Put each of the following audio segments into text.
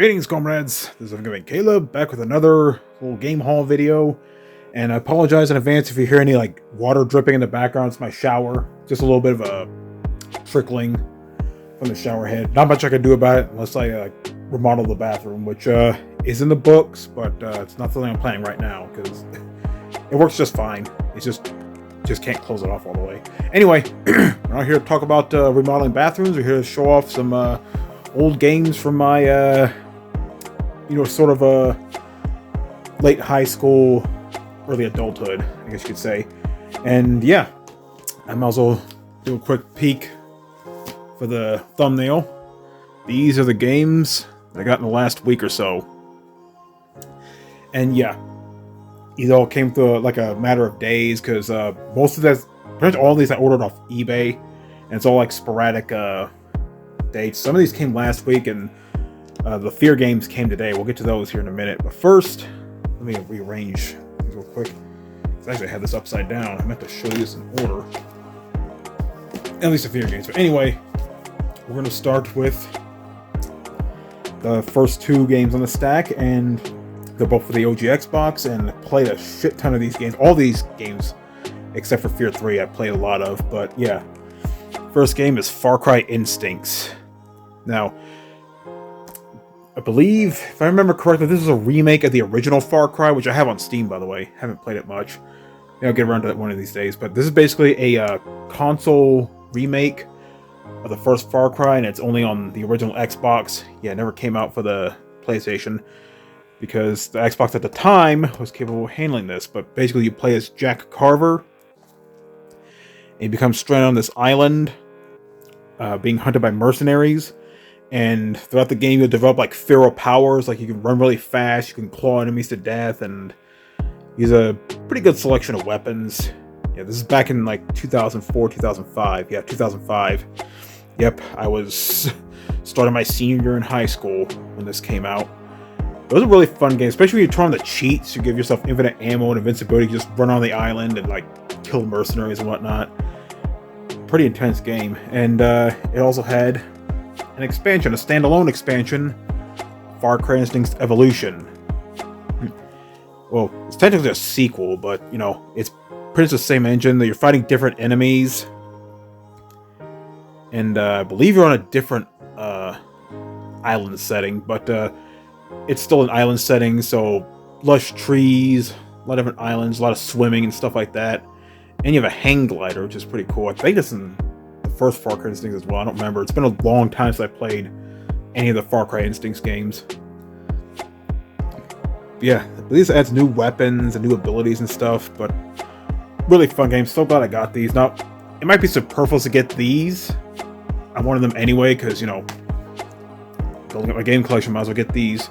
Greetings, comrades. This is Gaming Caleb, back with another little game haul video. And I apologize in advance if you hear any like water dripping in the background. It's my shower. Just a little bit of a trickling from the shower head. Not much I can do about it unless I remodel the bathroom, which is in the books, but it's not something I'm planning right now because it works just fine. It's just can't close it off all the way. Anyway, we're not here to talk about remodeling bathrooms. We're here to show off some old games from my sort of a late high school, early adulthood, I guess you could say. And yeah, I might as well do a quick peek for the thumbnail. These are the games that I got in the last week or so. And yeah, these all came through like a matter of days because most of this, pretty much all of these I ordered off eBay, and it's all like sporadic dates. Some of these came last week, and the f.e.a.r. games came today. We'll get to those here in a minute. But first, let me rearrange these real quick. Actually, I had this upside down. I meant to show you this in order. At least the f.e.a.r. games. But anyway, we're going to start with the first two games on the stack, and they're both for the OG Xbox, and played a shit ton of these games. All these games, except for f.e.a.r. 3, I played a lot of. But yeah, first game is Far Cry Instincts. Now, I believe, if I remember correctly, this is a remake of the original Far Cry, which I have on Steam, by the way. Haven't played it much. Maybe I'll get around to that one of these days. But this is basically a console remake of the first Far Cry, and it's only on the original Xbox. Yeah, it never came out for the PlayStation, because the Xbox at the time was capable of handling this. But basically, you play as Jack Carver, and you become stranded on this island, being hunted by mercenaries. And throughout the game, you'll develop like feral powers, like you can run really fast, you can claw enemies to death, and use a pretty good selection of weapons. Yeah, this is back in like 2004, 2005. Yeah, 2005. Yep, I was starting my senior year in high school when this came out. It was a really fun game, especially when you turn on the cheats. You give yourself infinite ammo and invincibility. You just run on the island and like kill mercenaries and whatnot. Pretty intense game. And it also had an expansion, a standalone expansion, Far Cry Instincts Evolution. Well, it's technically a sequel, but, you know, it's pretty much the same engine, that you're fighting different enemies. And I believe you're on a different island setting, but it's still an island setting, so lush trees, a lot of different islands, a lot of swimming and stuff like that. And you have a hang glider, which is pretty cool. I think it's in the first Far Cry Instincts as well. I don't remember. It's been a long time since I played any of the Far Cry Instincts games. But yeah, this adds new weapons and new abilities and stuff, but really fun game. So glad I got these. Now, it might be superfluous to get these. I wanted them anyway, because, you know, building up my game collection, might as well get these.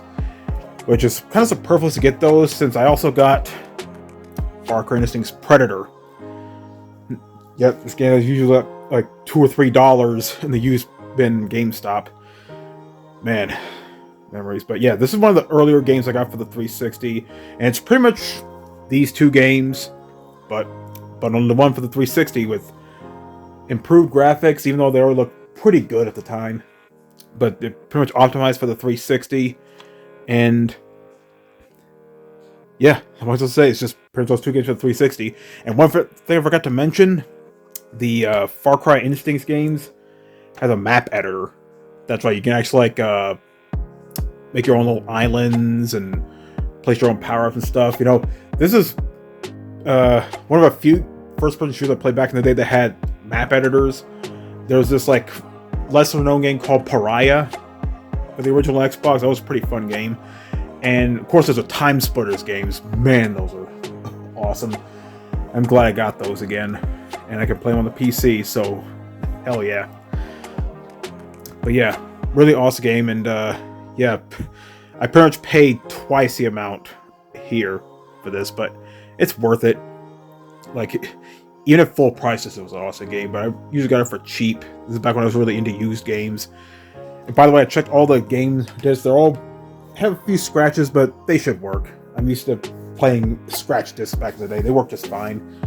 Which is kind of superfluous to get those, since I also got Far Cry Instincts Predator. Yeah, this game is usually like $2 or $3 in the used bin GameStop. Man, memories. But yeah, this is one of the earlier games I got for the 360, and it's pretty much these two games, but on the one for the 360 with improved graphics, even though they already looked pretty good at the time. But they're pretty much optimized for the 360, and yeah, I'm going to say it's just pretty much those two games for the 360. And one thing I forgot to mention, the Far Cry Instincts games has a map editor. That's right, you can actually like make your own little islands and place your own power-ups and stuff. You know, this is one of a few first-person shooters I played back in the day that had map editors. There was this like lesser-known game called Pariah for the original Xbox. That was a pretty fun game. And of course, there's a Time Splitters games. Man, those are awesome. I'm glad I got those again, and I can play them on the PC, so hell yeah. But yeah, really awesome game, and yeah, I pretty much paid twice the amount here for this, but it's worth it. Like, even at full price, this was an awesome game, but I usually got it for cheap. This is back when I was really into used games. And by the way, I checked all the game discs. They're all have a few scratches, but they should work. I'm used to playing scratch discs back in the day. They work just fine.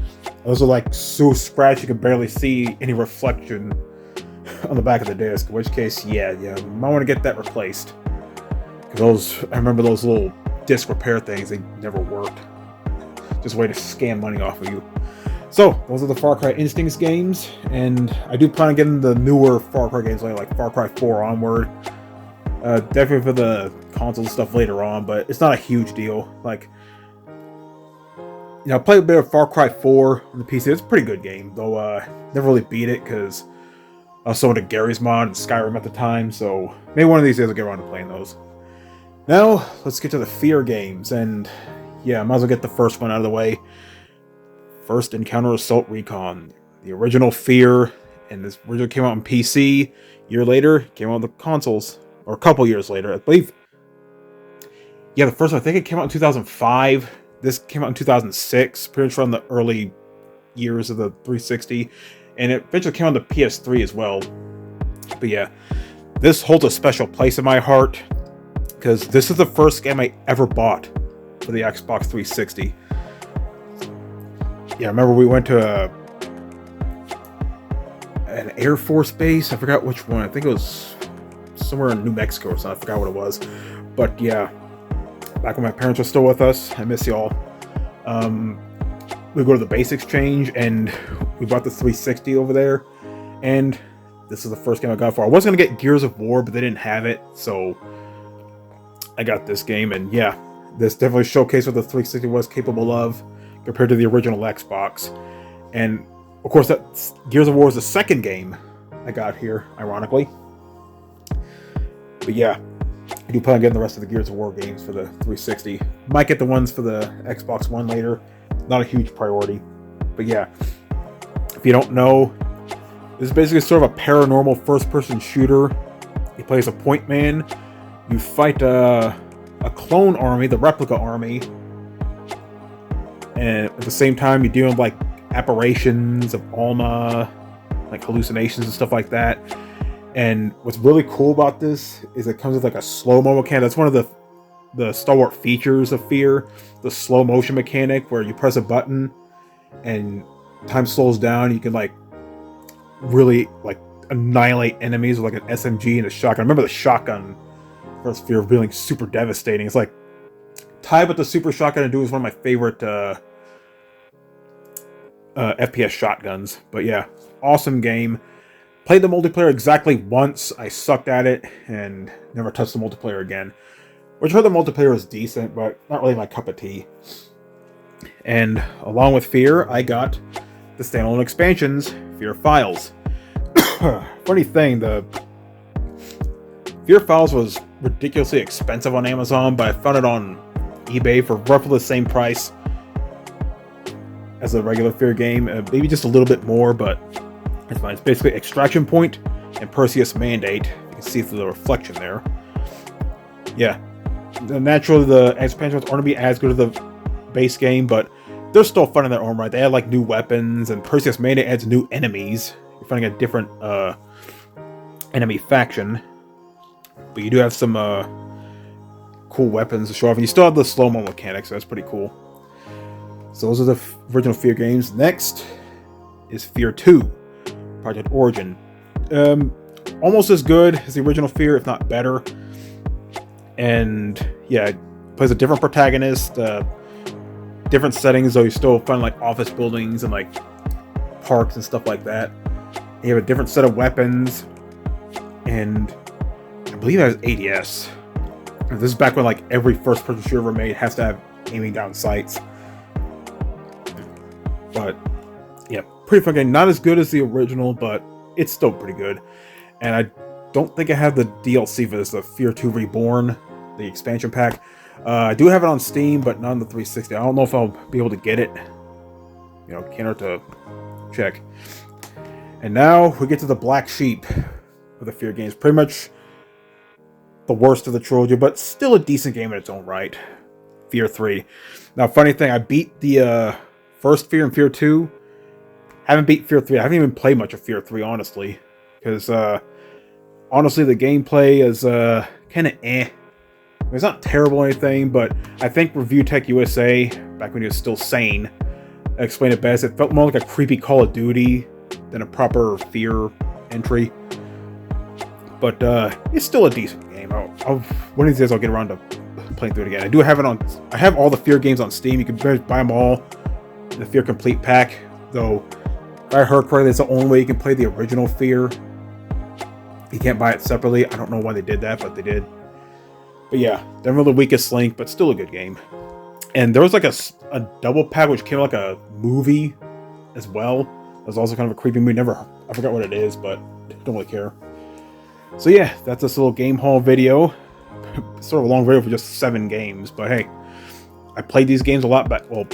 Those are like so scratched you can barely see any reflection on the back of the disc. In which case, yeah, you might want to get that replaced. Because I remember those little disc repair things, they never worked. Just a way to scam money off of you. So, those are the Far Cry Instincts games, and I do plan on getting the newer Far Cry games later, like Far Cry 4 onward. Definitely for the console stuff later on, but it's not a huge deal. Like, you know, I played a bit of Far Cry 4 on the PC. It's a pretty good game, though never really beat it because I was so into Gary's mod and Skyrim at the time, so maybe one of these days I'll get around to playing those. Now, let's get to the f.e.a.r. games, and yeah, I might as well get the first one out of the way. First Encounter Assault Recon, the original f.e.a.r., and this originally came out on PC. A year later, came out on the consoles, or a couple years later, I believe. Yeah, the first one, I think it came out in 2005. This came out in 2006, pretty much around the early years of the 360, and it eventually came out on the PS3 as well. But yeah, this holds a special place in my heart, because this is the first game I ever bought for the Xbox 360. Yeah, I remember we went to an Air Force base. I forgot which one. I think it was somewhere in New Mexico or something. I forgot what it was. But yeah, back when my parents were still with us. I miss y'all. We go to the base exchange, and we bought the 360 over there. And this is the first game I got for. I was going to get Gears of War, but they didn't have it. So I got this game. And yeah, this definitely showcased what the 360 was capable of compared to the original Xbox. And of course, that Gears of War is the second game I got here, ironically. But yeah, I do plan on getting the rest of the Gears of War games for the 360. Might get the ones for the Xbox One later. Not a huge priority. But yeah, if you don't know, this is basically sort of a paranormal first-person shooter. You play as a point man. You fight a clone army, the replica army. And at the same time, you're dealing with, like, apparitions of Alma, like hallucinations and stuff like that. And what's really cool about this is it comes with, like, a slow-mo mechanic. That's one of the stalwart features of f.e.a.r. The slow motion mechanic, where you press a button and time slows down. You can, like, really, like, annihilate enemies with, like, an SMG and a shotgun. I remember the shotgun for f.e.a.r. being super devastating. It's like tied with the super shotgun and doing is one of my favorite FPS shotguns. But yeah, awesome game. Played the multiplayer exactly once. I sucked at it and never touched the multiplayer again. Which I heard the multiplayer was decent, but not really my cup of tea. And along with f.e.a.r., I got the standalone expansions, f.e.a.r. Files. Funny thing, the f.e.a.r. Files was ridiculously expensive on Amazon, but I found it on eBay for roughly the same price as a regular f.e.a.r. game. Maybe just a little bit more, but it's fine. It's basically Extraction Point and Perseus Mandate. You can see through the reflection there. Yeah. Naturally, the expansions aren't going to be as good as the base game, but they're still fun in their own right. They add, like, new weapons, and Perseus Mandate adds new enemies. You're finding a different enemy faction. But you do have some cool weapons to show off. And you still have the slow-mo mechanics, so that's pretty cool. So those are the original f.e.a.r. games. Next is f.e.a.r. 2, Project Origin. Almost as good as the original f.e.a.r., if not better. And yeah, it plays a different protagonist, different settings, though you still find, like, office buildings and, like, parks and stuff like that. You have a different set of weapons, and I believe it has ADS. And this is back when, like, every first-person shooter ever made has to have aiming down sights. But yeah, pretty fun game. Not as good as the original, but it's still pretty good. And I don't think I have the DLC for this, the f.e.a.r. 2 Reborn, the expansion pack. I do have it on Steam, but not on the 360. I don't know if I'll be able to get it. You know, can't hurt to check. And now we get to the black sheep of the f.e.a.r. games. Pretty much the worst of the trilogy, but still a decent game in its own right. f.e.a.r. 3. Now, funny thing, I beat the first f.e.a.r. and f.e.a.r. 2. Haven't beat f.e.a.r. 3. I haven't even played much of f.e.a.r. 3, honestly. Because, honestly, the gameplay is kind of eh. It's not terrible or anything, but I think Review Tech USA, back when he was still sane, explained it best. It felt more like a creepy Call of Duty than a proper f.e.a.r. entry. But it's still a decent game. one of these days I'll get around to playing through it again. I do have it on. I have all the f.e.a.r games on Steam. You can buy them all. The f.e.a.r complete pack, though. If I heard correctly, it's the only way you can play the original f.e.a.r. You can't buy it separately. I don't know why they did that, but they did. But yeah, definitely the weakest link, but still a good game. And there was like a double pack which came like a movie as well. It was also kind of a creepy movie. I forgot what it is, but don't really care. So yeah, that's this little game haul video. Sort of a long video for just 7 games, but hey, I played these games a lot back. Well,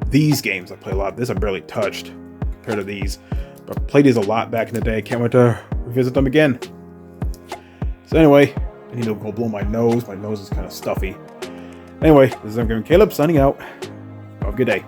these games I play a lot. This I barely touched compared to these, but I played these a lot back in the day. Can't wait to revisit them again. So anyway, I need to go blow my nose. My nose is kind of stuffy. Anyway, this is Caleb signing out. Have a good day.